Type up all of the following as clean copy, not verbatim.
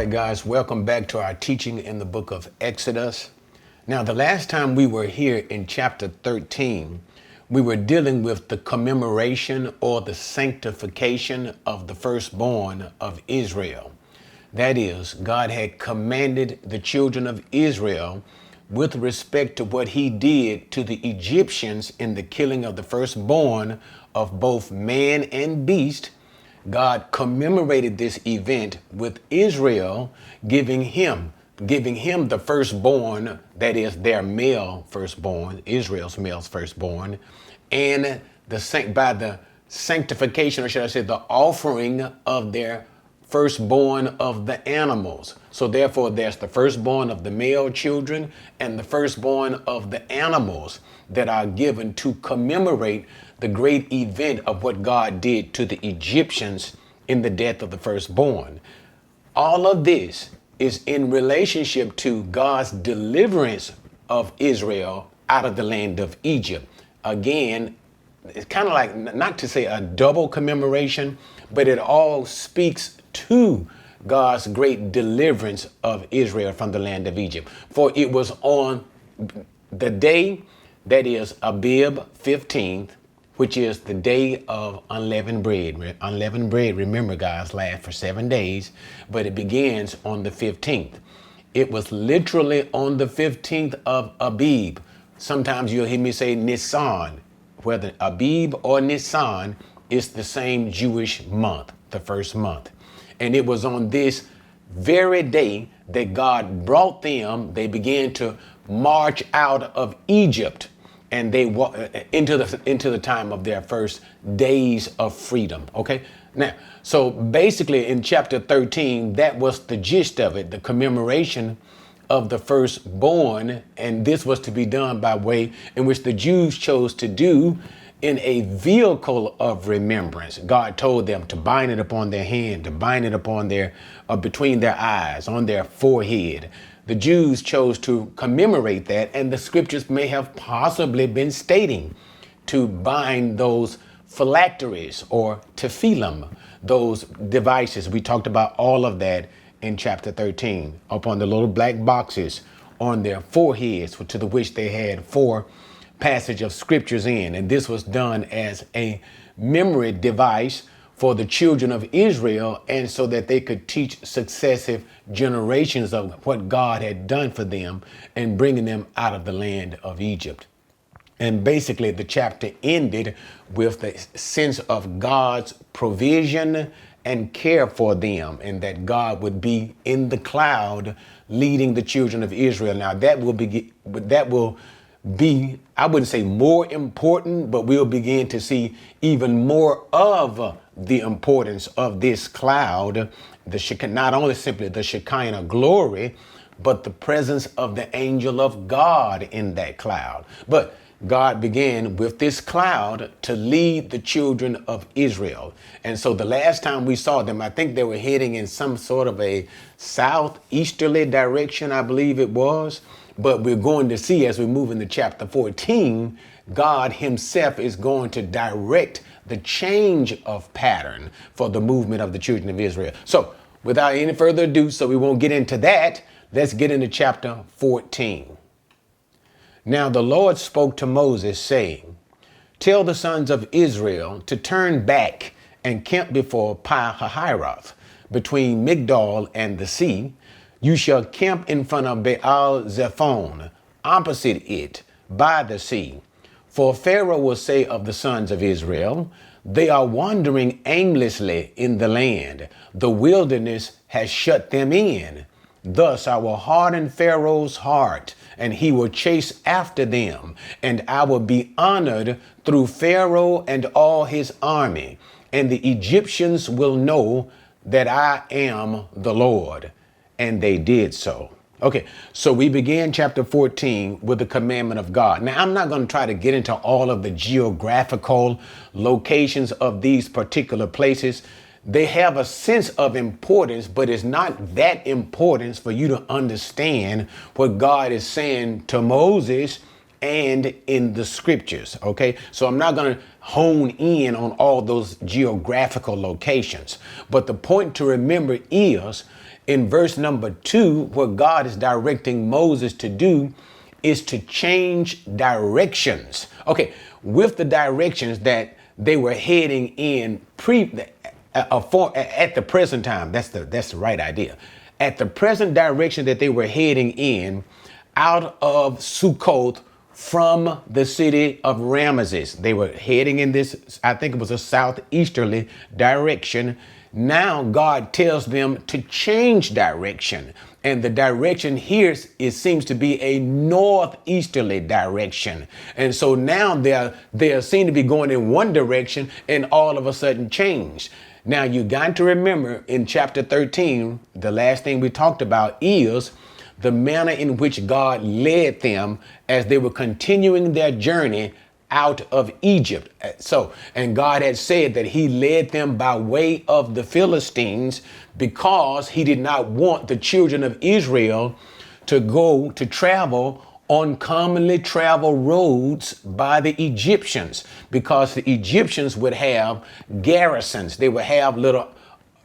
right, guys, welcome back to our teaching in the book of Exodus. Now, the last time we were here in chapter 13, we were dealing with the commemoration or the sanctification of the firstborn of Israel. That is, God had commanded the children of Israel with respect to what he did to the Egyptians in the killing of the firstborn of both man and beast. God commemorated this event with Israel, giving him the firstborn, that is their male firstborn, Israel's male firstborn, and by the sanctification, or should I say the offering of their firstborn of the animals. So therefore there's the firstborn of the male children and the firstborn of the animals that are given to commemorate the great event of what God did to the Egyptians in the death of the firstborn. All of this is in relationship to God's deliverance of Israel out of the land of Egypt. Again, it's kind of like, not to say a double commemoration, but it all speaks to God's great deliverance of Israel from the land of Egypt. For it was on the day that is Abib 15th, which is the day of unleavened bread. Unleavened bread, remember guys, lasts for 7 days, but it begins on the 15th. It was literally on the 15th of Abib. Sometimes you'll hear me say Nisan. Whether Abib or Nisan is the same Jewish month, the first month. And it was on this very day that God brought them, they began to march out of Egypt, and they into the time of their first days of freedom. Okay. Now, so basically in chapter 13, that was the gist of it, the commemoration of the firstborn. And this was to be done by way in which the Jews chose to do in a vehicle of remembrance. God told them to bind it upon their hand, to bind it upon between their eyes, on their forehead. The Jews chose to commemorate that, and the scriptures may have possibly been stating to bind those phylacteries or tefillin, those devices. We talked about all of that in chapter 13, upon the little black boxes on their foreheads, to the which they had 4 passage of scriptures in. And this was done as a memory device for the children of Israel, and so that they could teach successive generations of what God had done for them in bringing them out of the land of Egypt. And basically the chapter ended with the sense of God's provision and care for them, and that God would be in the cloud leading the children of Israel. Now that will be, I wouldn't say more important, but we'll begin to see even more of the importance of this cloud, not only simply the Shekinah glory, but the presence of the angel of God in that cloud. But God began with this cloud to lead the children of Israel. And so the last time we saw them, I think they were heading in some sort of a southeasterly direction, I believe it was. But we're going to see, as we move into chapter 14, God himself is going to direct the change of pattern for the movement of the children of Israel. So without any further ado, so we won't get into that, let's get into chapter 14. Now the Lord spoke to Moses, saying, "Tell the sons of Israel to turn back and camp before Pi-hahiroth, between Migdol and the sea. You shall camp in front of Baal Zephon, opposite it, by the sea. For Pharaoh will say of the sons of Israel, they are wandering aimlessly in the land. The wilderness has shut them in. Thus I will harden Pharaoh's heart, and he will chase after them. And I will be honored through Pharaoh and all his army. And the Egyptians will know that I am the Lord." And they did so. Okay, so we began chapter 14 with the commandment of God. Now, I'm not going to try to get into all of the geographical locations of these particular places. They have a sense of importance, but it's not that importance for you to understand what God is saying to Moses and in the scriptures. Okay, so I'm not going to hone in on all those geographical locations. But the point to remember is In verse number 2, what God is directing Moses to do is to change directions. Okay, with the directions that they were heading in at the present time. That's the right idea. At the present direction that they were heading in out of Sukkoth from the city of Ramesses. They were heading in this, I think it was a southeasterly direction. Now God tells them to change direction. And the direction here seems to be a northeasterly direction. And so now they seem to be going in one direction and all of a sudden change. Now you got to remember in chapter 13, the last thing we talked about is the manner in which God led them as they were continuing their journey out of Egypt. And God had said that he led them by way of the Philistines because he did not want the children of Israel to travel on commonly traveled roads by the Egyptians, because the Egyptians would have garrisons. They would have little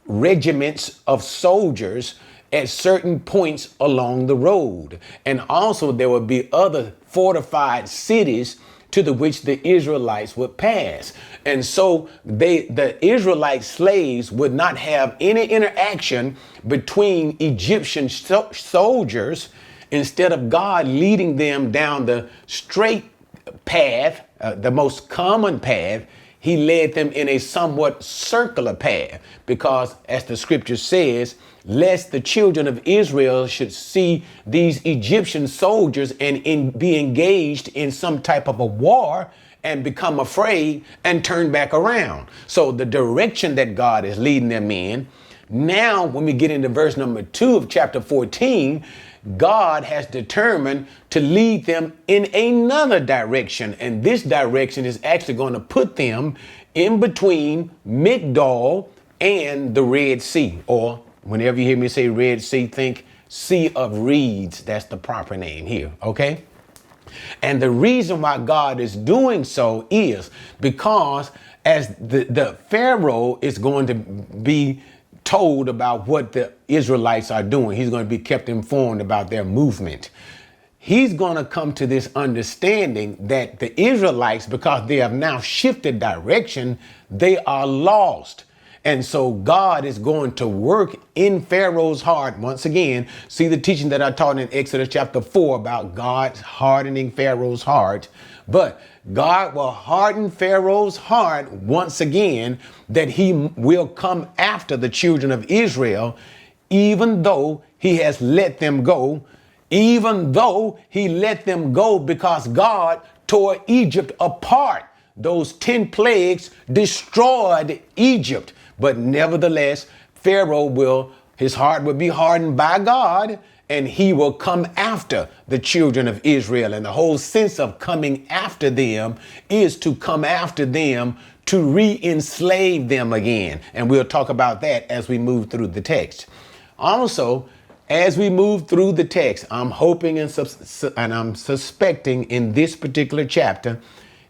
regiments of soldiers at certain points along the road. And also there would be other fortified cities to which the Israelites would pass. And so the Israelite slaves would not have any interaction between Egyptian soldiers. Instead of God leading them down the straight path, the most common path, he led them in a somewhat circular path, because as the scripture says, lest the children of Israel should see these Egyptian soldiers and be engaged in some type of a war and become afraid and turn back around. So the direction that God is leading them in. Now, when we get into verse number 2 of chapter 14, God has determined to lead them in another direction. And this direction is actually going to put them in between Migdol and the Red Sea. Or whenever you hear me say Red Sea, think Sea of Reeds. That's the proper name here. Okay. And the reason why God is doing so is because as the Pharaoh is going to be told about what the Israelites are doing, he's going to be kept informed about their movement. He's going to come to this understanding that the Israelites, because they have now shifted direction, they are lost. And so God is going to work in Pharaoh's heart. Once again, see the teaching that I taught in Exodus chapter 4 about God hardening Pharaoh's heart. But God will harden Pharaoh's heart once again, that he will come after the children of Israel, even though he has let them go, even though he let them go because God tore Egypt apart. Those 10 plagues destroyed Egypt. But nevertheless, Pharaoh his heart will be hardened by God, and he will come after the children of Israel. And the whole sense of coming after them is to come after them to re-enslave them again. And we'll talk about that as we move through the text. Also, as we move through the text, I'm hoping and I'm suspecting in this particular chapter,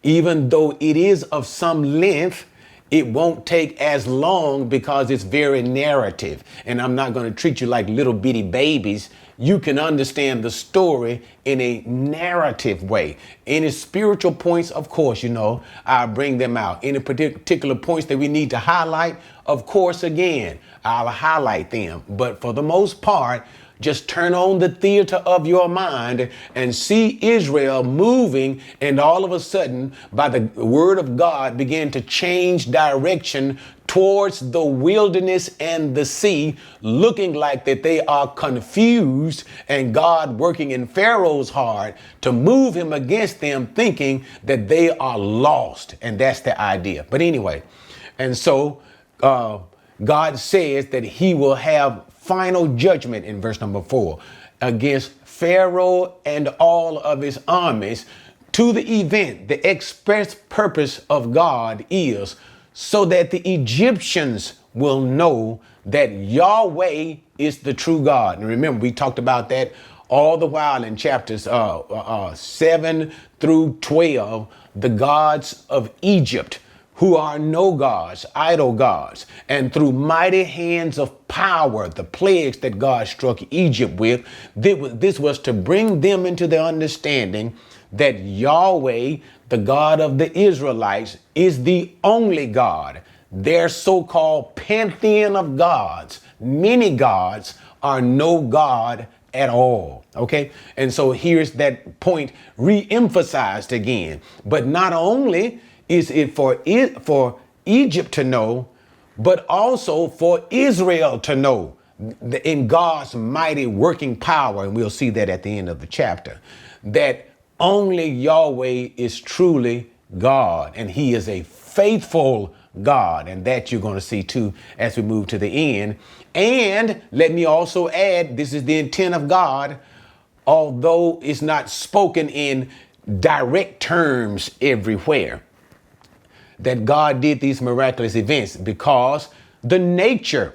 even though it is of some length, it won't take as long because it's very narrative. And I'm not going to treat you like little bitty babies. You can understand the story in a narrative way. Any spiritual points, of course, I'll bring them out. Any particular points that we need to highlight, of course, again, I'll highlight them. But for the most part, just turn on the theater of your mind and see Israel moving, and all of a sudden, by the word of God, begin to change direction towards the wilderness and the sea, looking like that they are confused, and God working in Pharaoh's heart to move him against them, thinking that they are lost. And that's the idea. But anyway, and so God says that he will have final judgment in verse number 4 against Pharaoh and all of his armies, to the event. The express purpose of God is so that the Egyptians will know that Yahweh is the true God. And remember, we talked about that all the while in chapters 7 through 12, the gods of Egypt, who are no gods, idol gods, and through mighty hands of power, the plagues that God struck Egypt with, this was to bring them into the understanding that Yahweh, the God of the Israelites, is the only God. Their so-called pantheon of gods, many gods, are no God at all. Okay. And so here's that point re-emphasized again. But not only is it for Egypt to know, but also for Israel to know in God's mighty working power. And we'll see that at the end of the chapter, that only Yahweh is truly God, and he is a faithful God. And that you're going to see too as we move to the end. And let me also add, this is the intent of God, although it's not spoken in direct terms everywhere, that God did these miraculous events because the nature,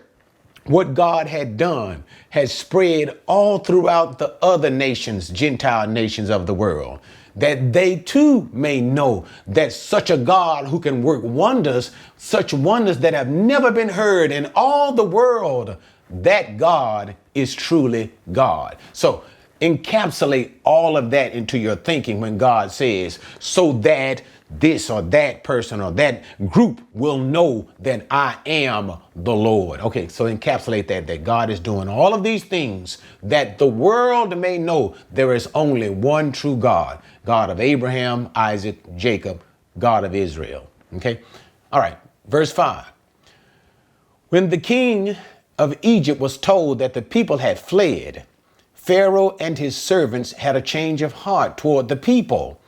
what God had done, has spread all throughout the other nations, Gentile nations of the world, that they too may know that such a God who can work wonders, such wonders that have never been heard in all the world, that God is truly God. So encapsulate all of that into your thinking when God says, so that this or that person or that group will know that I am the Lord. Okay, so encapsulate that God is doing all of these things that the world may know there is only one true God, God of Abraham, Isaac, Jacob, God of Israel. Okay, all right, verse 5. When the king of Egypt was told that the people had fled, Pharaoh and his servants had a change of heart toward the people.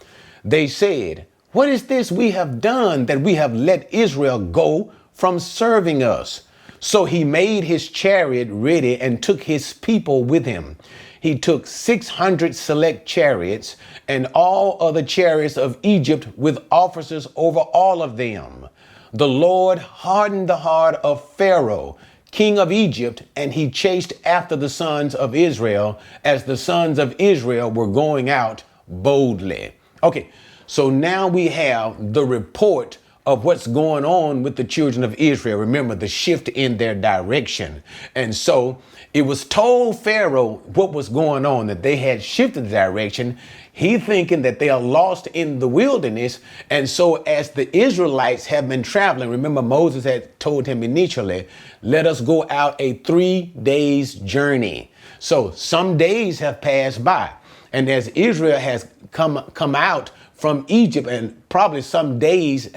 They said, "What is this we have done that we have let Israel go from serving us?" So he made his chariot ready and took his people with him. He took 600 select chariots and all other chariots of Egypt with officers over all of them. The Lord hardened the heart of Pharaoh, king of Egypt, and he chased after the sons of Israel as the sons of Israel were going out boldly. Okay, so now we have the report of what's going on with the children of Israel. Remember the shift in their direction. And so it was told Pharaoh what was going on, that they had shifted the direction. He thinking that they are lost in the wilderness. And so as the Israelites have been traveling, remember Moses had told him initially, let us go out a 3 days journey. So some days have passed by. And as Israel has come out from Egypt, and probably some days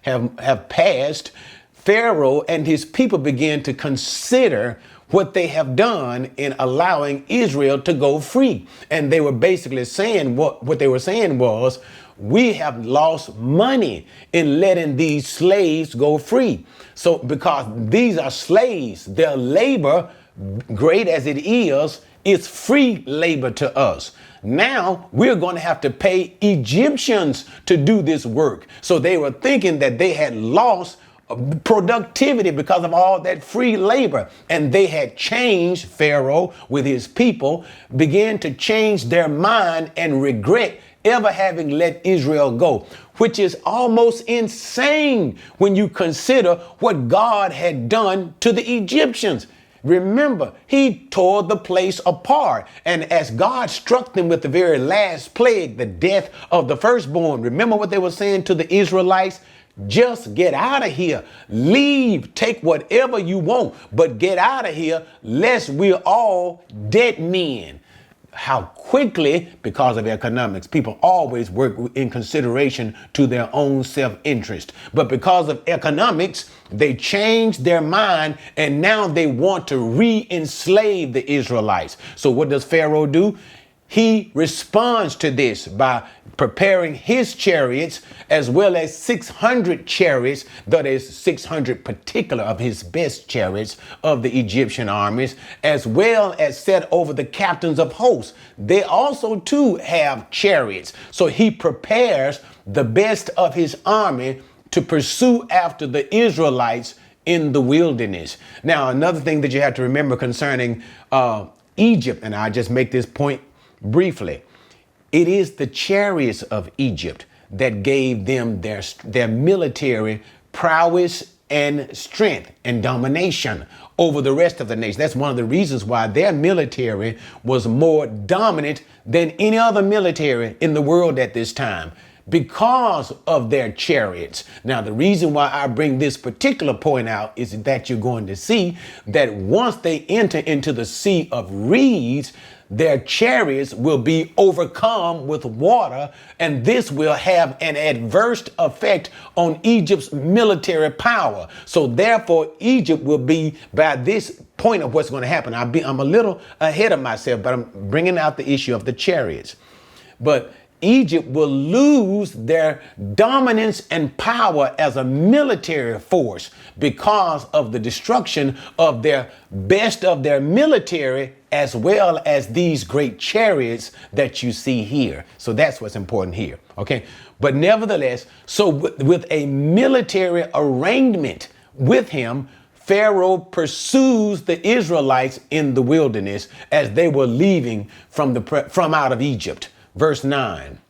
have passed, Pharaoh and his people began to consider what they have done in allowing Israel to go free. And they were basically saying, what they were saying was, we have lost money in letting these slaves go free. So because these are slaves, their labor, great as it is free labor to us. Now we're going to have to pay Egyptians to do this work. So they were thinking that they had lost productivity because of all that free labor. And they had changed, Pharaoh with his people began to change their mind and regret ever having let Israel go, which is almost insane when you consider what God had done to the Egyptians. Remember, he tore the place apart. And as God struck them with the very last plague, the death of the firstborn, remember what they were saying to the Israelites? Just get out of here. Leave. Take whatever you want, but get out of here, lest we're all dead men. How quickly, because of economics, people always work in consideration to their own self-interest. But because of economics, they changed their mind and now they want to re-enslave the Israelites. So what does Pharaoh do? He responds to this by preparing his chariots as well as 600 chariots, that is 600 particular of his best chariots of the Egyptian armies, as well as set over the captains of hosts. They also too have chariots. So he prepares the best of his army to pursue after the Israelites in the wilderness. Now, another thing that you have to remember concerning Egypt, and I just make this point briefly, it is the chariots of Egypt that gave them their military prowess and strength and domination over the rest of the nation. That's one of the reasons why their military was more dominant than any other military in the world at this time, because of their chariots. Now, the reason why I bring this particular point out is that you're going to see that once they enter into the Sea of Reeds, their chariots will be overcome with water, and this will have an adverse effect on Egypt's military power. So therefore, Egypt will be, by this point of what's going to happen, I'm a little ahead of myself, but I'm bringing out the issue of the chariots. But Egypt will lose their dominance and power as a military force because of the destruction of their best of their military, as well as these great chariots that you see here. So that's what's important here. Okay. But nevertheless, so with a military arrangement with him, Pharaoh pursues the Israelites in the wilderness as they were leaving from out of Egypt. Verse 9.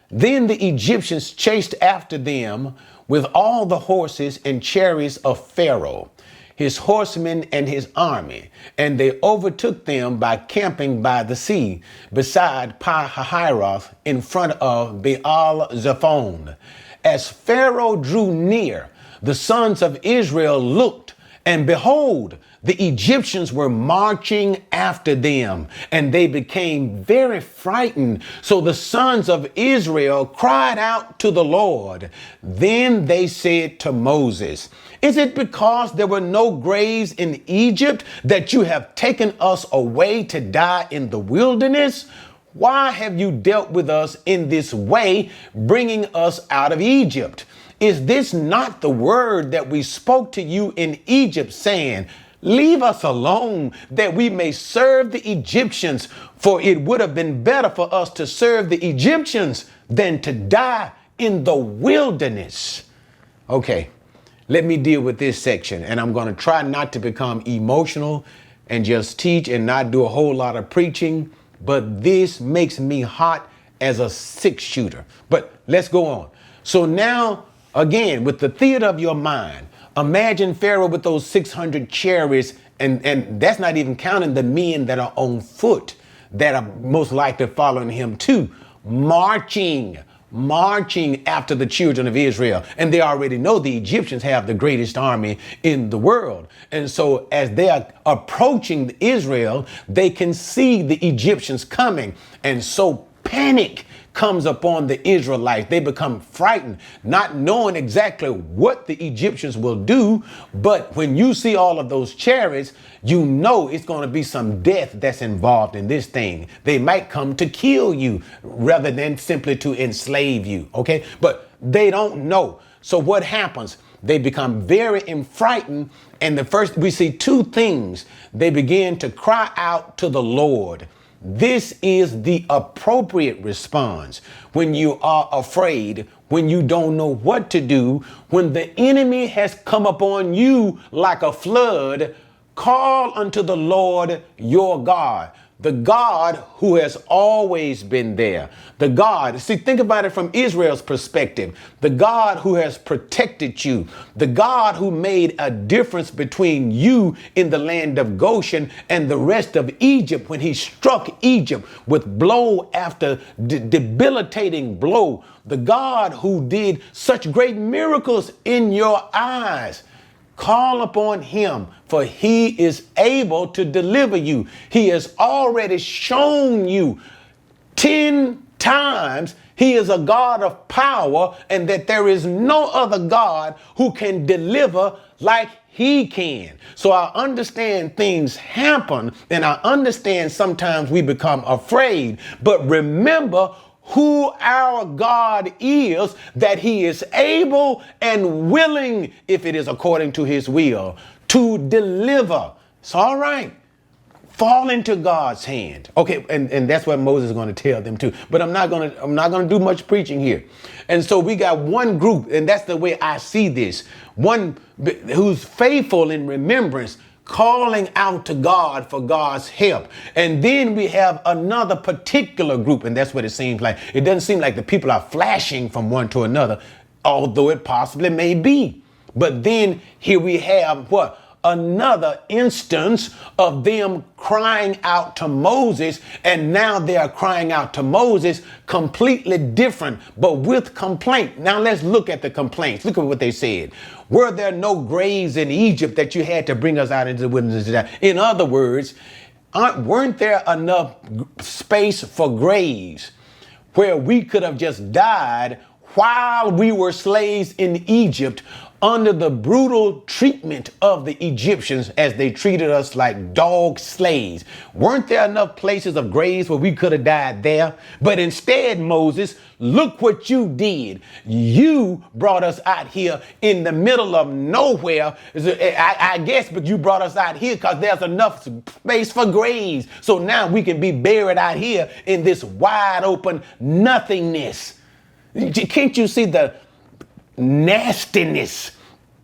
Then the Egyptians chased after them with all the horses and chariots of Pharaoh, his horsemen and his army, and they overtook them by camping by the sea beside Pi-hahiroth in front of Baal-zephon. As Pharaoh drew near, the sons of Israel looked, and behold, the Egyptians were marching after them, and they became very frightened. So the sons of Israel cried out to the Lord. Then they said to Moses, "Is it because there were no graves in Egypt that you have taken us away to die in the wilderness? Why have you dealt with us in this way, bringing us out of Egypt? Is this not the word that we spoke to you in Egypt, saying, 'Leave us alone, that we may serve the Egyptians'? For it would have been better for us to serve the Egyptians than to die in the wilderness." Okay, let me deal with this section, and I'm going to try not to become emotional and just teach and not do a whole lot of preaching, but this makes me hot as a 6-shooter. But let's go on. So now, again, with the theater of your mind, imagine Pharaoh with those 600 chariots, and that's not even counting the men that are on foot that are most likely following him too, marching after the children of Israel. And they already know the Egyptians have the greatest army in the world. And so as they are approaching Israel, they can see the Egyptians coming. And so panic comes upon the Israelites. They become frightened, not knowing exactly what the Egyptians will do. But when you see all of those chariots, you know it's going to be some death that's involved in this thing. They might come to kill you rather than simply to enslave you. Okay, but they don't know. So what happens? They become very frightened. And the first, we see two things. They begin to cry out to the Lord. This is the appropriate response when you are afraid, when you don't know what to do, when the enemy has come upon you like a flood. Call unto the Lord your God, the God who has always been there. The God, see, think about it from Israel's perspective. The God who has protected you. The God who made a difference between you in the land of Goshen and the rest of Egypt when he struck Egypt with blow after debilitating blow. The God who did such great miracles in your eyes. Call upon him, for he is able to deliver you. He has already shown you 10 times he is a God of power, and that there is no other God who can deliver like he can. So I understand things happen, and I understand sometimes we become afraid. But remember who our God is, that he is able and willing, if it is according to his will, to deliver. It's all right. Fall into God's hand. Okay, and that's what Moses is going to tell them too. But I'm not going to do much preaching here. And so we got one group, and that's the way I see this. One who's faithful in remembrance, calling out to God for God's help. And then we have another particular group, and that's what it seems like. It doesn't seem like the people are flashing from one to another. although it possibly may be. But then here we have what? Another instance of them crying out to Moses, and now they are crying out to Moses completely different, but with complaint. Now let's look at the complaints. Look at what they said. Were there no graves in Egypt that you had to bring us out into the wilderness? In other words, weren't there enough space for graves where we could have just died while we were slaves in Egypt under the brutal treatment of the Egyptians as they treated us like dog slaves? Weren't there enough places of graves where we could have died there? But instead, Moses, look what you did. You brought us out here in the middle of nowhere. I guess, but you brought us out here because there's enough space for graves. So now we can be buried out here in this wide open nothingness. Can't you see the nastiness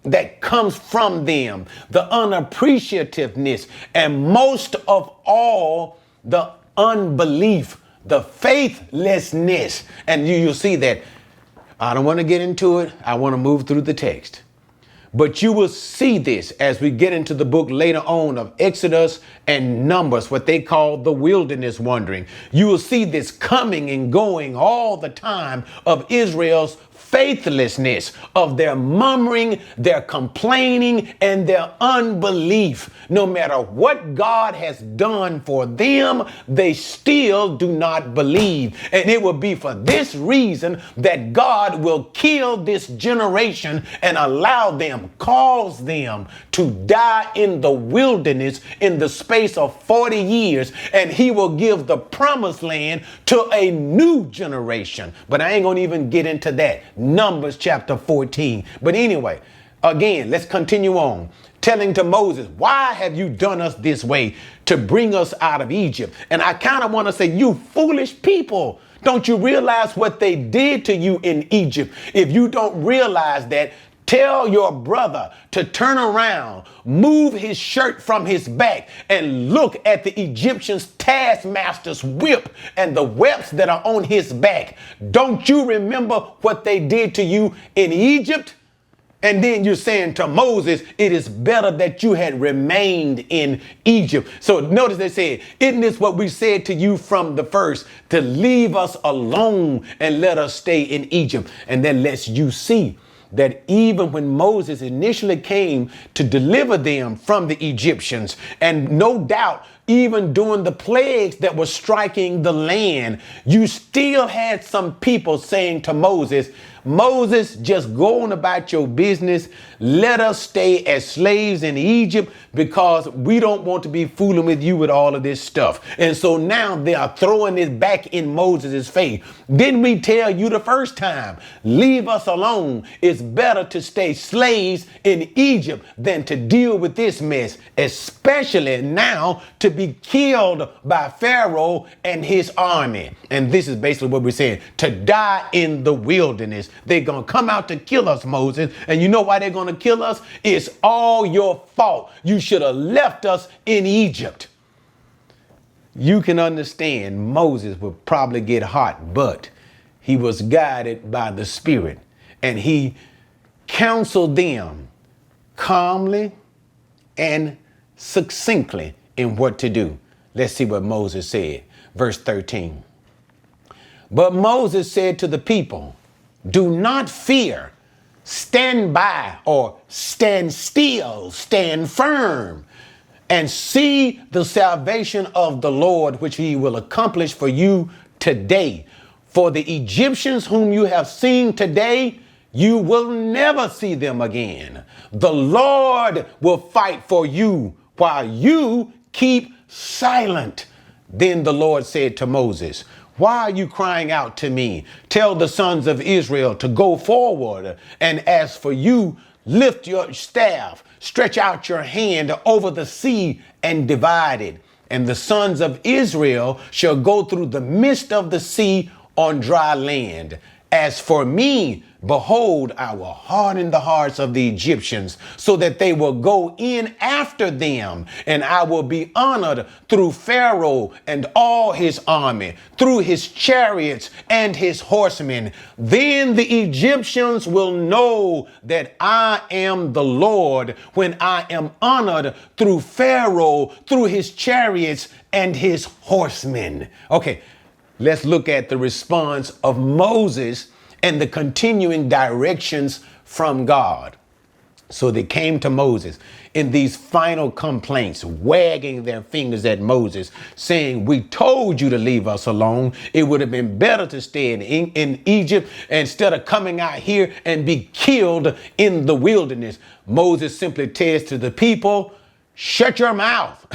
that comes from them, the unappreciativeness, and most of all, the unbelief, the faithlessness? And you'll see that. I don't want to get into it. I want to move through the text. But you will see this as we get into the book later on of Exodus and Numbers, what they call the wilderness wandering. You will see this coming and going all the time of Israel's faithlessness, of their murmuring, their complaining, and their unbelief. No matter what God has done for them, they still do not believe. And it will be for this reason that God will kill this generation and allow them, cause them to die in the wilderness in the space of 40 years. And he will give the promised land to a new generation. But I ain't going to even get into that. Numbers chapter 14. But anyway, again, let's continue on. Telling to Moses, why have you done us this way to bring us out of Egypt? And I kind of want to say, you foolish people, don't you realize what they did to you in Egypt? If you don't realize that, tell your brother to turn around, move his shirt from his back, and look at the Egyptian's taskmaster's whip and the webs that are on his back. Don't you remember what they did to you in Egypt? And then you're saying to Moses, it is better that you had remained in Egypt. So notice they said, isn't this what we said to you from the first, to leave us alone and let us stay in Egypt? And that lets you see that even when Moses initially came to deliver them from the Egyptians, and no doubt even during the plagues that were striking the land, you still had some people saying to Moses, Moses, just go on about your business. Let us stay as slaves in Egypt because we don't want to be fooling with you with all of this stuff. And so now they are throwing this back in Moses' face. Didn't we tell you the first time, leave us alone? It's better to stay slaves in Egypt than to deal with this mess, especially now to be killed by Pharaoh and his army. And this is basically what we're saying, to die in the wilderness. They're going to come out to kill us, Moses. And you know why they're going to kill us? It's all your fault. You should have left us in Egypt. You can understand Moses would probably get hot, but he was guided by the Spirit. And he counseled them calmly and succinctly in what to do. Let's see what Moses said. Verse 13. But Moses said to the people, do not fear, stand by, or stand still, stand firm, and see the salvation of the Lord, which he will accomplish for you today. For the Egyptians whom you have seen today, you will never see them again. The Lord will fight for you while you keep silent. Then the Lord said to Moses, why are you crying out to me? Tell the sons of Israel to go forward. And as for you, lift your staff, stretch out your hand over the sea and divide it. And the sons of Israel shall go through the midst of the sea on dry land. As for me, behold, I will harden the hearts of the Egyptians so that they will go in after them, and I will be honored through Pharaoh and all his army, through his chariots and his horsemen. Then the Egyptians will know that I am the Lord when I am honored through Pharaoh, through his chariots and his horsemen. Okay, let's look at the response of Moses and the continuing directions from God. So they came to Moses in these final complaints, wagging their fingers at Moses, saying, we told you to leave us alone. It would have been better to stay in Egypt instead of coming out here and be killed in the wilderness. Moses simply says to the people, shut your mouth.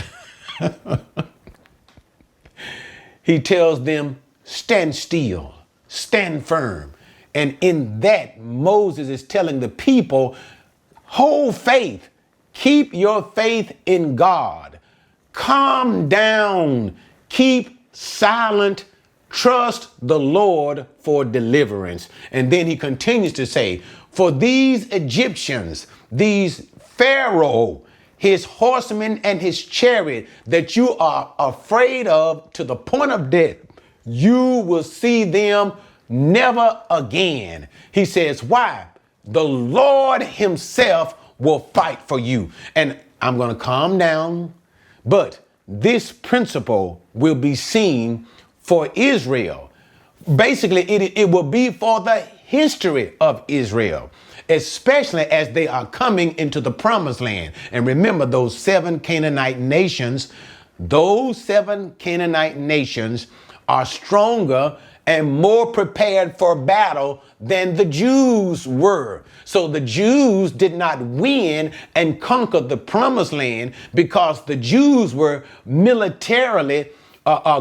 He tells them, stand still, stand firm. And in that, Moses is telling the people, hold faith, keep your faith in God, calm down, keep silent, trust the Lord for deliverance. And then he continues to say, for these Egyptians, these Pharaoh, his horsemen and his chariot that you are afraid of to the point of death, you will see them never again. He says, why? The Lord himself will fight for you. And I'm going to calm down, but this principle will be seen for Israel. Basically, it will be for the history of Israel, especially as they are coming into the promised land. And remember, those 7 Canaanite nations, are stronger and more prepared for battle than the Jews were. So the Jews did not win and conquer the promised land because the Jews were militarily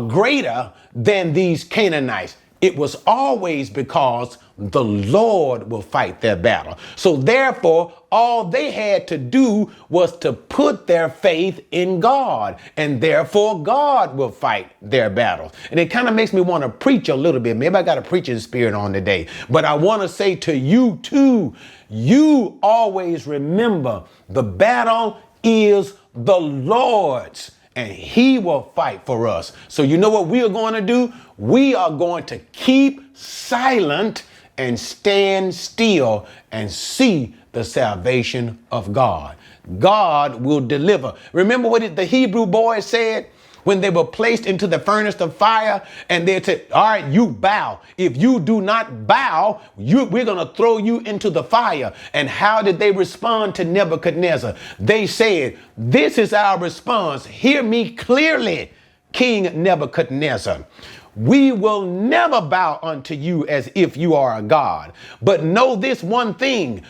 greater than these Canaanites. It was always because the Lord will fight their battle. So therefore, all they had to do was to put their faith in God, and therefore God will fight their battles. And it kind of makes me want to preach a little bit. Maybe I got a preaching spirit on today, but I want to say to you too, you always remember the battle is the Lord's, and he will fight for us. So you know what we are going to do? We are going to keep silent and stand still and see the salvation of God. God will deliver. Remember what the Hebrew boys said when they were placed into the furnace of fire, and they said, all right, you bow. If you do not bow, we're going to throw you into the fire. And how did they respond to Nebuchadnezzar? They said, this is our response. Hear me clearly, King Nebuchadnezzar. We will never bow unto you as if you are a god. But know this one thing,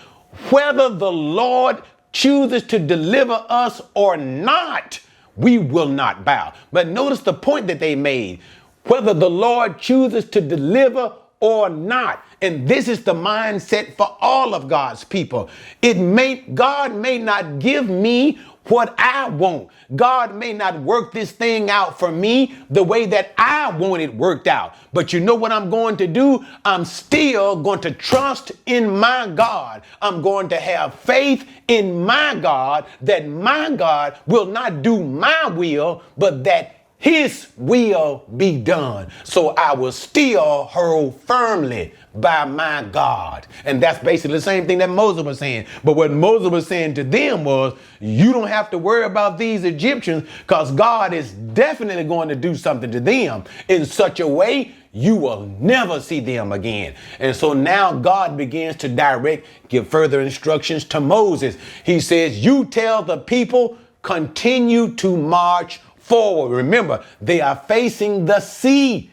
whether the Lord chooses to deliver us or not, we will not bow. But notice the point that they made, whether the Lord chooses to deliver or not. And this is the mindset for all of God's people. God may not give me what I want. God may not work this thing out for me the way that I want it worked out. But you know what I'm going to do? I'm still going to trust in my God. I'm going to have faith in my God, that my God will not do my will, but that his will be done. So I will still hold firmly by my God. And that's basically the same thing that Moses was saying. But what Moses was saying to them was, you don't have to worry about these Egyptians, because God is definitely going to do something to them in such a way you will never see them again. And so now God begins to give further instructions to Moses. He says, you tell the people, continue to march forward. Remember, they are facing the sea.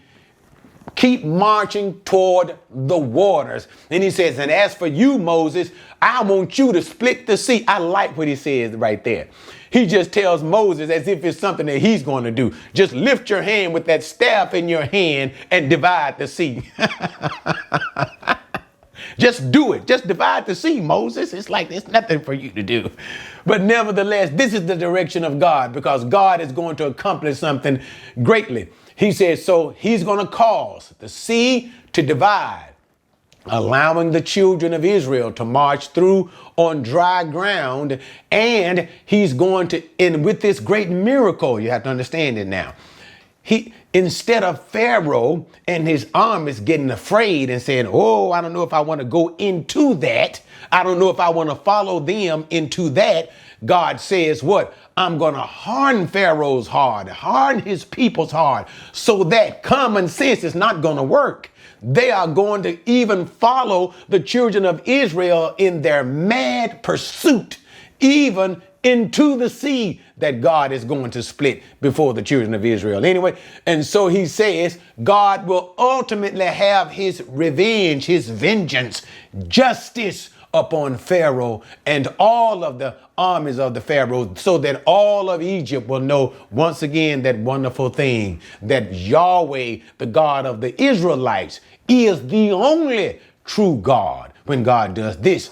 Keep marching toward the waters. And he says, and as for you, Moses, I want you to split the sea. I like what he says right there. He just tells Moses as if it's something that he's going to do. Just lift your hand with that staff in your hand and divide the sea. Just do it. Just divide the sea, Moses. It's like there's nothing for you to do. But nevertheless, this is the direction of God, because God is going to accomplish something greatly. He says, so he's going to cause the sea to divide. allowing the children of Israel to march through on dry ground. And he's going to, and with this great miracle, you have to understand it now. Instead of Pharaoh and his armies getting afraid and saying, oh, I don't know if I want to go into that. I don't know if I want to follow them into that. God says what? I'm going to harden Pharaoh's heart, harden his people's heart, so that common sense is not going to work. They are going to even follow the children of Israel in their mad pursuit, even into the sea that God is going to split before the children of Israel. Anyway, and so he says God will ultimately have his revenge, his vengeance, justice upon Pharaoh and all of the armies of the Pharaoh, so that all of Egypt will know once again that wonderful thing, that Yahweh, the God of the Israelites, is the only true God when God does this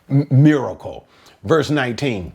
miracle. Verse 19.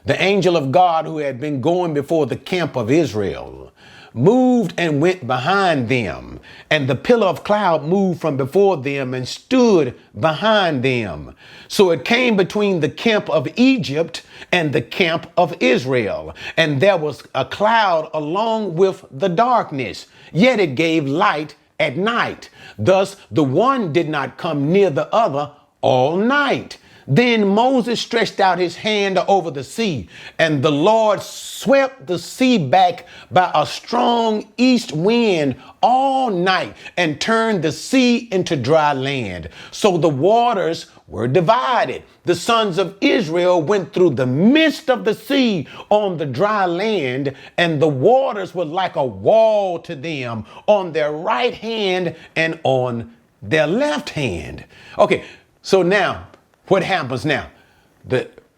The angel of God, who had been going before the camp of Israel, moved and went behind them, and the pillar of cloud moved from before them and stood behind them. So it came between the camp of Egypt and the camp of Israel, and there was a cloud along with the darkness, yet it gave light at night. Thus the one did not come near the other all night. Then Moses stretched out his hand over the sea, and the Lord swept the sea back by a strong east wind all night and turned the sea into dry land. So the waters were divided. The sons of Israel went through the midst of the sea on the dry land, and the waters were like a wall to them on their right hand and on their left hand. Okay, so now, what happens now?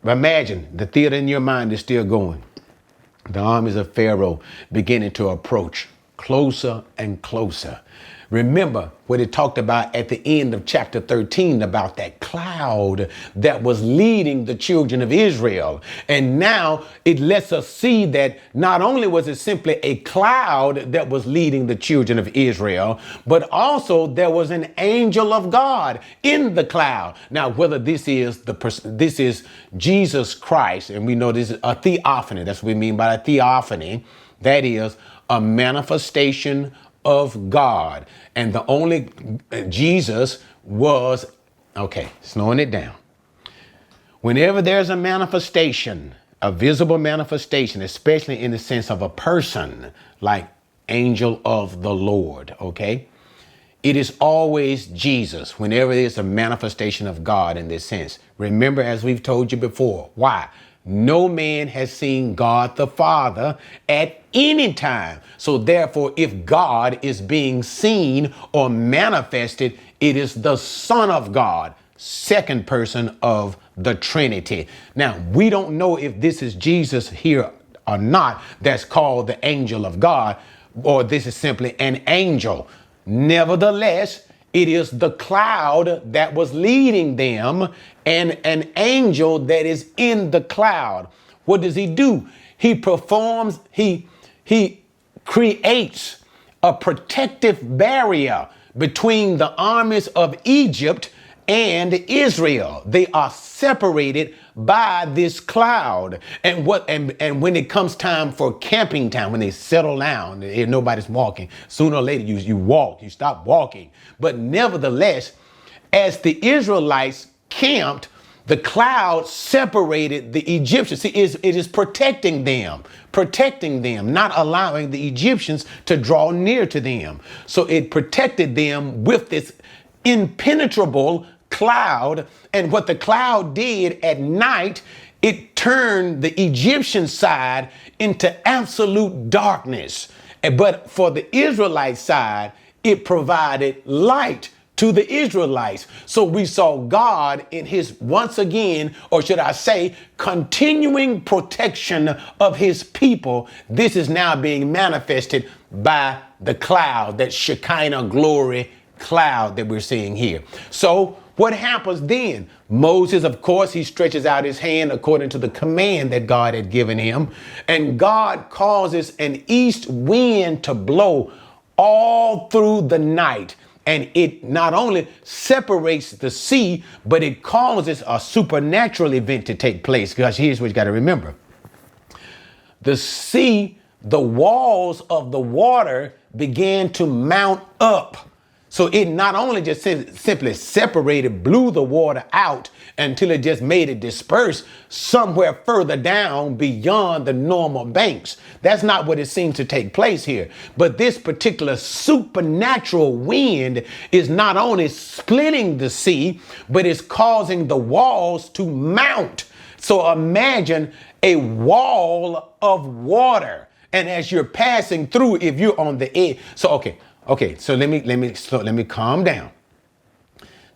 Imagine the theater in your mind is still going. The armies of Pharaoh beginning to approach closer and closer. Remember what it talked about at the end of chapter 13 about that cloud that was leading the children of Israel. And now it lets us see that not only was it simply a cloud that was leading the children of Israel, but also there was an angel of God in the cloud. Now, whether this is Jesus Christ, and we know this is a theophany. That's what we mean by a theophany. That is a manifestation of God. And the only Jesus was, okay, slowing it down. Whenever there's a manifestation, a visible manifestation, especially in the sense of a person, like angel of the Lord, okay? It is always Jesus whenever there's a manifestation of God in this sense. Remember, as we've told you before, why? No man has seen God the Father at any time. So therefore, if God is being seen or manifested, it is the Son of God, second person of the Trinity. Now, we don't know if this is Jesus here or not that's called the angel of God, or this is simply an angel. Nevertheless, it is the cloud that was leading them and an angel that is in the cloud. What does he do? He performs, he creates a protective barrier between the armies of Egypt and Israel. They are separated by this cloud. And when it comes time for camping time, when they settle down and nobody's walking, sooner or later you stop walking. But nevertheless, as the Israelites camped, the cloud separated the Egyptians. See, it is protecting them, not allowing the Egyptians to draw near to them. So it protected them with this impenetrable cloud. And what the cloud did at night, it turned the Egyptian side into absolute darkness. But for the Israelite side, it provided light to the Israelites. So we saw God in his, once again, or should I say, continuing protection of his people. This is now being manifested by the cloud, that Shekinah glory cloud that we're seeing here. So what happens then? Moses, of course, he stretches out his hand according to the command that God had given him. And God causes an east wind to blow all through the night. And it not only separates the sea, but it causes a supernatural event to take place. Because here's what you got to remember. The sea, the walls of the water began to mount up. So it not only just simply separated, blew the water out until it just made it disperse somewhere further down beyond the normal banks. That's not what it seems to take place here. But this particular supernatural wind is not only splitting the sea, but it's causing the walls to mount. So imagine a wall of water. And as you're passing through, if you're on the edge. So let me calm down.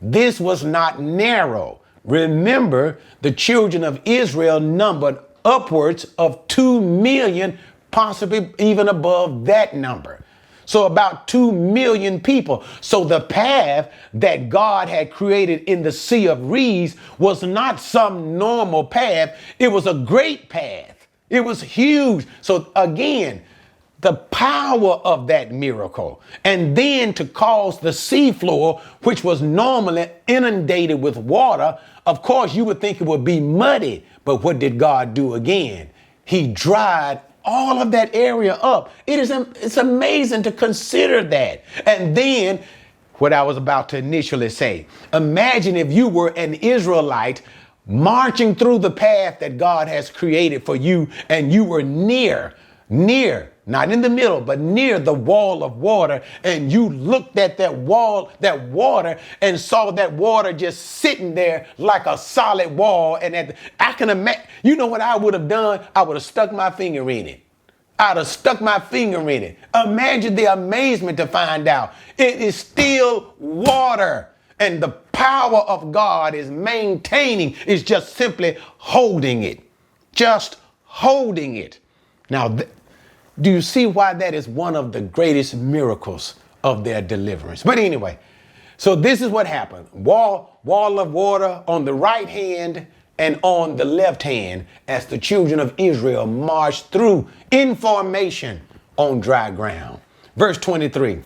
This was not narrow. Remember, the children of Israel numbered upwards of 2 million, possibly even above that number. So about 2 million people. So the path that God had created in the Sea of Reeds was not some normal path. It was a great path. It was huge. So again, the power of that miracle, and then to cause the seafloor, which was normally inundated with water, of course you would think it would be muddy, but what did God do again? He dried all of that area up. It's amazing to consider that. And then what I was about to initially say, imagine if you were an Israelite marching through the path that God has created for you, and you were near, not in the middle, but near the wall of water, and you looked at that wall, that water, and saw that water just sitting there like a solid wall. And I can imagine, you know what I would have done? I would have stuck my finger in it. I'd have stuck my finger in it. Imagine the amazement to find out it is still water. And the power of God is maintaining, is just simply holding it. Just holding it. Now, do you see why that is one of the greatest miracles of their deliverance? But anyway, so this is what happened. Wall of water on the right hand and on the left hand as the children of Israel marched through in formation on dry ground. Verse 23.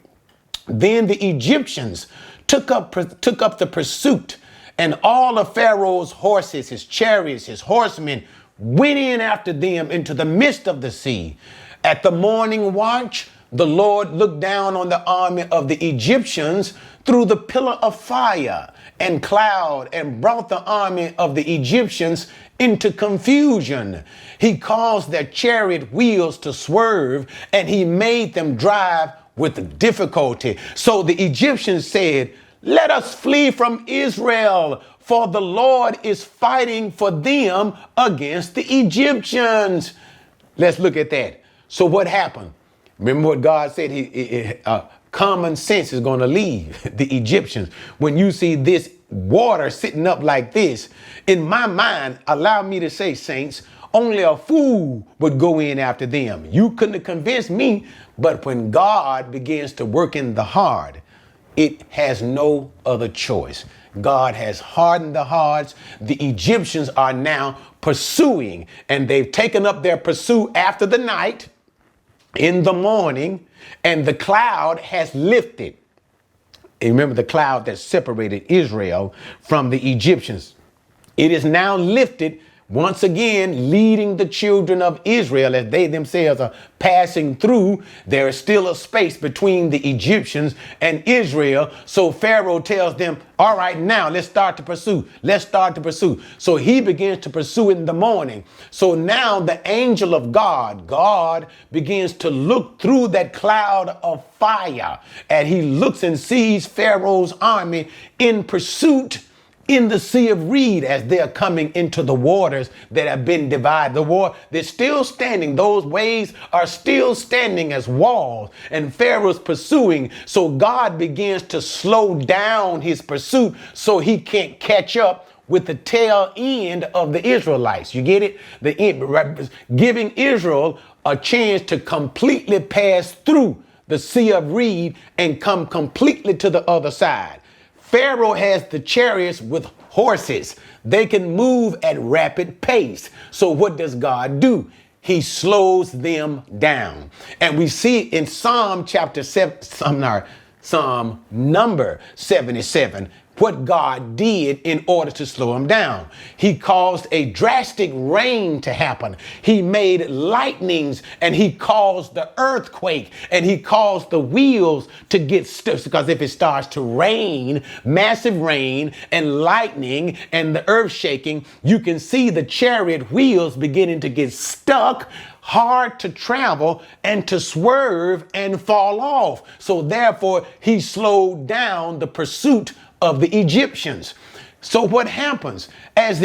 Then the Egyptians took up the pursuit, and all of Pharaoh's horses, his chariots, his horsemen went in after them into the midst of the sea. At the morning watch, the Lord looked down on the army of the Egyptians through the pillar of fire and cloud and brought the army of the Egyptians into confusion. He caused their chariot wheels to swerve, and he made them drive with difficulty. So the Egyptians said, "Let us flee from Israel, for the Lord is fighting for them against the Egyptians." Let's look at that. So what happened? Remember what God said, common sense is going to leave the Egyptians. When you see this water sitting up like this, in my mind, allow me to say, saints, only a fool would go in after them. You couldn't have convinced me, but when God begins to work in the heart, it has no other choice. God has hardened the hearts. The Egyptians are now pursuing, and they've taken up their pursuit after the night. In the morning, and the cloud has lifted. And remember the cloud that separated Israel from the Egyptians. It is now lifted once again, leading the children of Israel as they themselves are passing through. There is still a space between the Egyptians and Israel. So Pharaoh tells them, all right, now let's start to pursue. Let's start to pursue. So he begins to pursue in the morning. So now the angel of God begins to look through that cloud of fire, and he looks and sees Pharaoh's army in pursuit in the Sea of Reed as they're coming into the waters that have been divided. The war, they're still standing. Those waves are still standing as walls, and Pharaoh's pursuing. So God begins to slow down his pursuit so he can't catch up with the tail end of the Israelites. You get it? Giving Israel a chance to completely pass through the Sea of Reed and come completely to the other side. Pharaoh has the chariots with horses. They can move at rapid pace. So what does God do? He slows them down. And we see in Psalm chapter 7, Psalm number 77, what God did in order to slow him down. He caused a drastic rain to happen. He made lightnings, and he caused the earthquake, and he caused the wheels to get stuck, because if it starts to rain, massive rain and lightning and the earth shaking, you can see the chariot wheels beginning to get stuck, hard to travel, and to swerve and fall off. So therefore, he slowed down the pursuit of the Egyptians. So what happens as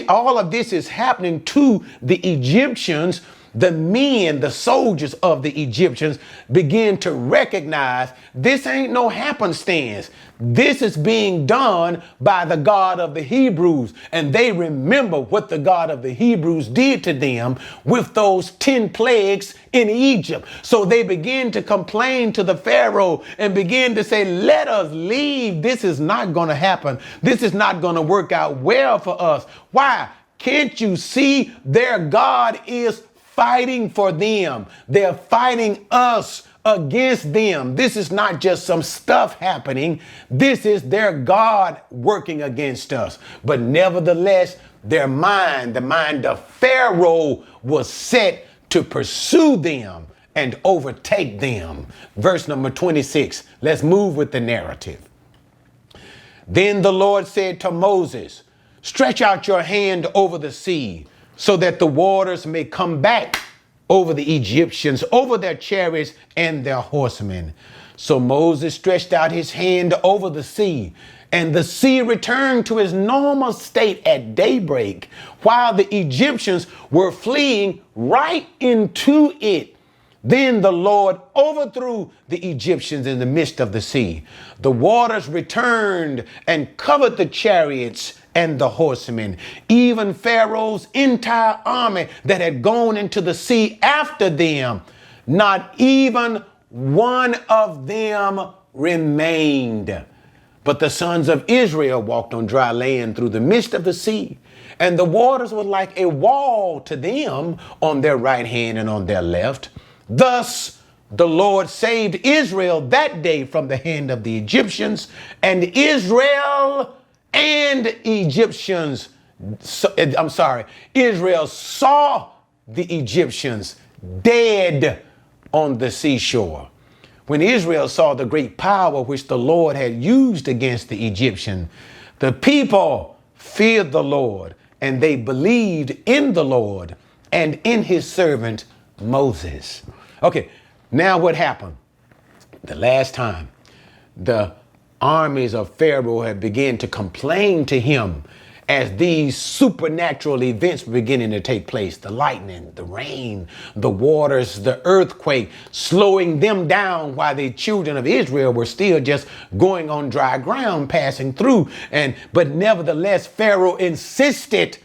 all of this is happening to the Egyptians? The men, the soldiers of the Egyptians, begin to recognize this ain't no happenstance. This is being done by the God of the Hebrews. And they remember what the God of the Hebrews did to them with those 10 plagues in Egypt. So they begin to complain to the Pharaoh and begin to say, let us leave. This is not going to happen. This is not going to work out well for us. Why? Can't you see their God is fighting for them? They're fighting us against them. This is not just some stuff happening. This is their God working against us. But nevertheless, their mind, the mind of Pharaoh, was set to pursue them and overtake them. Verse number 26. Let's move with the narrative. Then the Lord said to Moses, stretch out your hand over the sea, so that the waters may come back over the Egyptians, over their chariots and their horsemen. So Moses stretched out his hand over the sea, and the sea returned to its normal state at daybreak, while the Egyptians were fleeing right into it. Then the Lord overthrew the Egyptians in the midst of the sea. The waters returned and covered the chariots and the horsemen. Even Pharaoh's entire army that had gone into the sea after them, not even one of them remained. But the sons of Israel walked on dry land through the midst of the sea, and the waters were like a wall to them on their right hand and on their left. Thus the Lord saved Israel that day from the hand of the Egyptians, and Israel saw the Egyptians dead on the seashore. When Israel saw the great power which the Lord had used against the Egyptian, the people feared the Lord, and they believed in the Lord and in his servant Moses. Okay, now what happened? The last time the armies of Pharaoh had begun to complain to him as these supernatural events were beginning to take place. The lightning, the rain, the waters, the earthquake, slowing them down while the children of Israel were still just going on dry ground, passing through. But nevertheless, Pharaoh insisted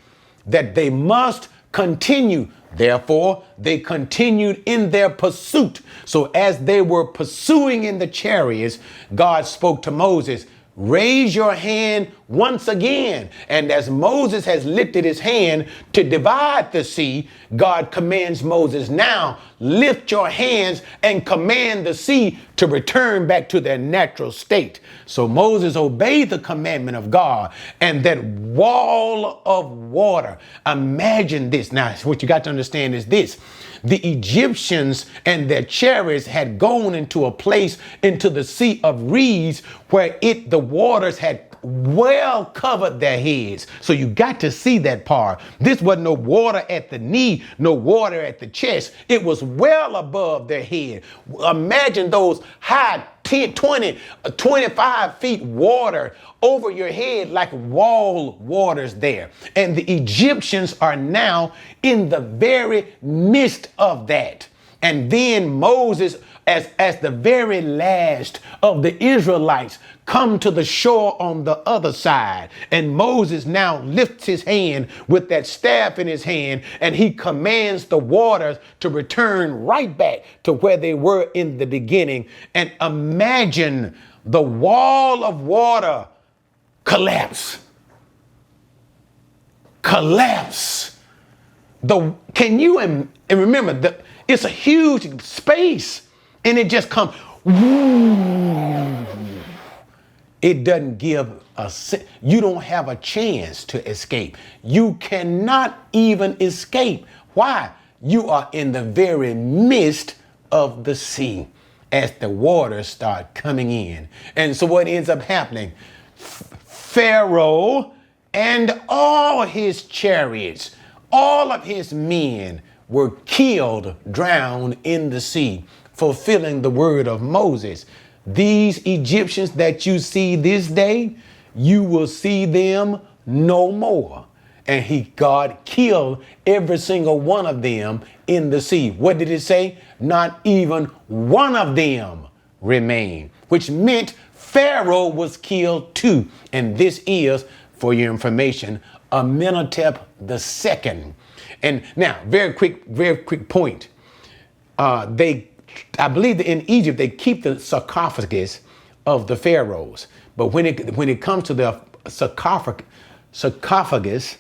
that they must continue. Therefore, they continued in their pursuit. So as they were pursuing in the chariots, God spoke to Moses, raise your hand once again. And as Moses has lifted his hand to divide the sea, God commands Moses, now lift your hands and command the sea to return back to their natural state. So Moses obeyed the commandment of God, and that wall of water, imagine this. Now, what you got to understand is this. The Egyptians and their chariots had gone into a place, into the Sea of Reeds, where the waters had well covered their heads. So you got to see that part. This wasn't no water at the knee, no water at the chest. It was well above their head. Imagine those high 10, 20, 25 feet water over your head, like wall waters there. And the Egyptians are now in the very midst of that. And then Moses, as the very last of the Israelites, come to the shore on the other side. And Moses now lifts his hand with that staff in his hand, and he commands the waters to return right back to where they were in the beginning. And imagine the wall of water collapse. Can you, and remember, it's a huge space, and it just comes It doesn't give you don't have a chance to escape. You cannot even escape. Why? You are in the very midst of the sea as the waters start coming in. And so what ends up happening? Pharaoh and all his chariots, all of his men were killed, drowned in the sea, fulfilling the word of Moses. These Egyptians that you see this day, you will see them no more. And God killed every single one of them in the sea. What did it say? Not even one of them remained, which meant Pharaoh was killed too. And this is, for your information, Amenhotep II. And now, very quick point. I believe that in Egypt, they keep the sarcophagus of the pharaohs. But when it comes to the sarcophagus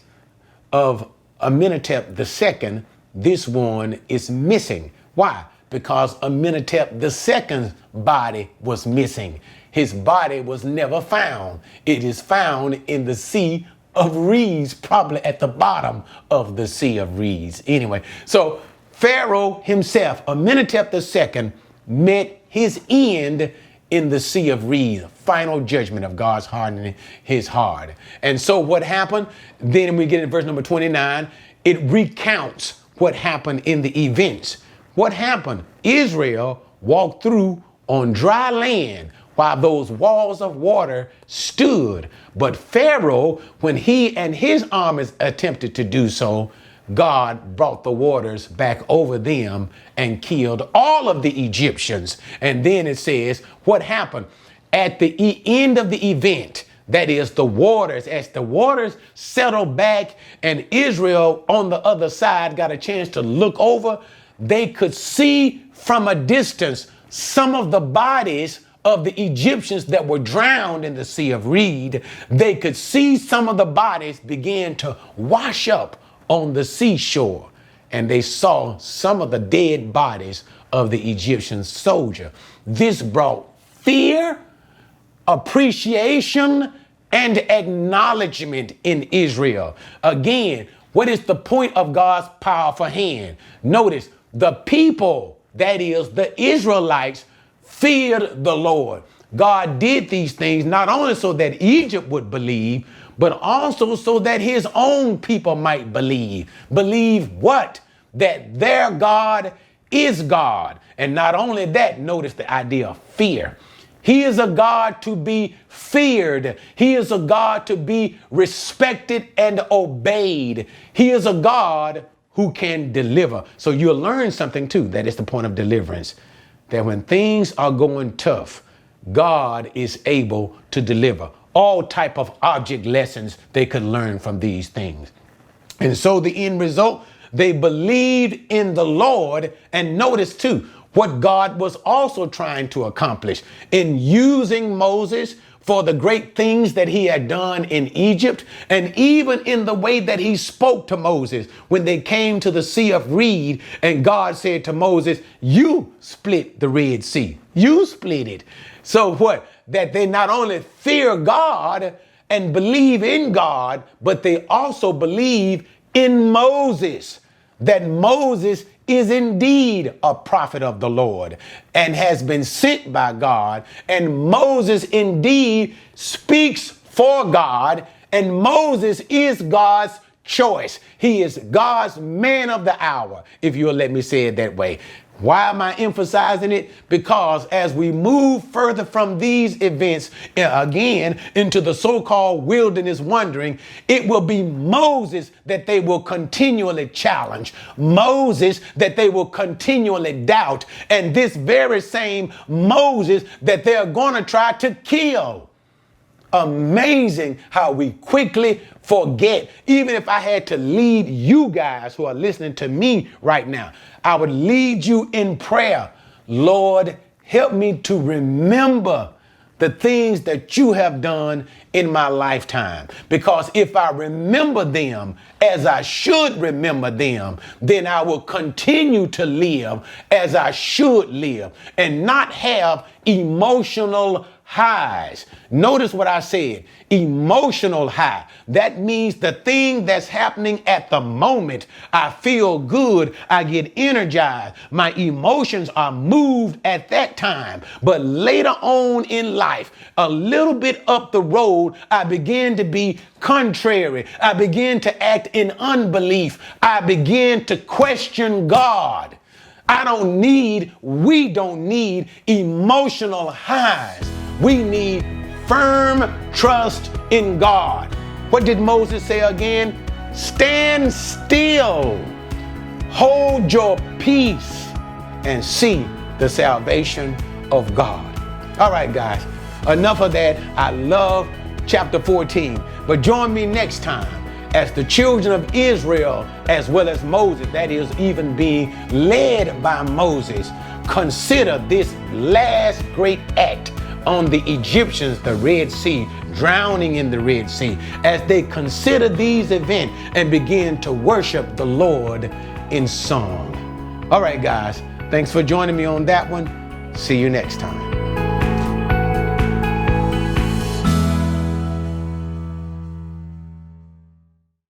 of Amenhotep II, this one is missing. Why? Because Amenhotep II's body was missing. His body was never found. It is found in the Sea of Reeds, probably at the bottom of the Sea of Reeds. Anyway, so Pharaoh himself, Amenhotep II, met his end in the Sea of Reeds, final judgment of God's hardening his heart. And so what happened? Then we get in verse number 29, it recounts what happened in the events. What happened? Israel walked through on dry land while those walls of water stood. But Pharaoh, when he and his armies attempted to do so, God brought the waters back over them and killed all of the Egyptians. And then it says, what happened? At the end of the event, that is the waters, as the waters settled back and Israel on the other side got a chance to look over, they could see from a distance some of the bodies of the Egyptians that were drowned in the Sea of Reed. They could see some of the bodies begin to wash up on the seashore, and they saw some of the dead bodies of the Egyptian soldier. This brought fear, appreciation, and acknowledgement in Israel. Again, what is the point of God's powerful hand? Notice the people, that is the Israelites, feared the Lord. God did these things not only so that Egypt would believe, but also so that his own people might believe. Believe what? That their God is God. And not only that, notice the idea of fear. He is a God to be feared. He is a God to be respected and obeyed. He is a God who can deliver. So you'll learn something too. That is the point of deliverance. That when things are going tough, God is able to deliver. All type of object lessons they could learn from these things. And so the end result, they believed in the Lord. And notice too, what God was also trying to accomplish in using Moses for the great things that he had done in Egypt, and even in the way that he spoke to Moses when they came to the Sea of Reed, and God said to Moses, you split the Red Sea. You split it. So what? That they not only fear God and believe in God, but they also believe in Moses, that Moses is indeed a prophet of the Lord and has been sent by God. And Moses indeed speaks for God, and Moses is God's choice. He is God's man of the hour, if you'll let me say it that way. Why am I emphasizing it? Because as we move further from these events, again, into the so-called wilderness wandering, it will be Moses that they will continually challenge, Moses that they will continually doubt, and this very same Moses that they're going to try to kill. Amazing how we quickly forget. Even if I had to lead you guys who are listening to me right now, I would lead you in prayer. Lord, help me to remember the things that you have done in my lifetime. Because if I remember them as I should remember them, then I will continue to live as I should live and not have emotional highs. Notice what I said, emotional high. That means the thing that's happening at the moment, I feel good, I get energized, my emotions are moved at that time. But later on in life, a little bit up the road, I begin to be contrary. I begin to act in unbelief. I begin to question God. We don't need emotional highs. We need firm trust in God. What did Moses say again? Stand still, hold your peace, and see the salvation of God. All right, guys, enough of that. I love chapter 14, but join me next time as the children of Israel, as well as Moses, that is even being led by Moses, consider this last great act on the Egyptians, the Red Sea, drowning in the Red Sea, as they consider these events and begin to worship the Lord in song. All right, guys, thanks for joining me on that one. See you next time.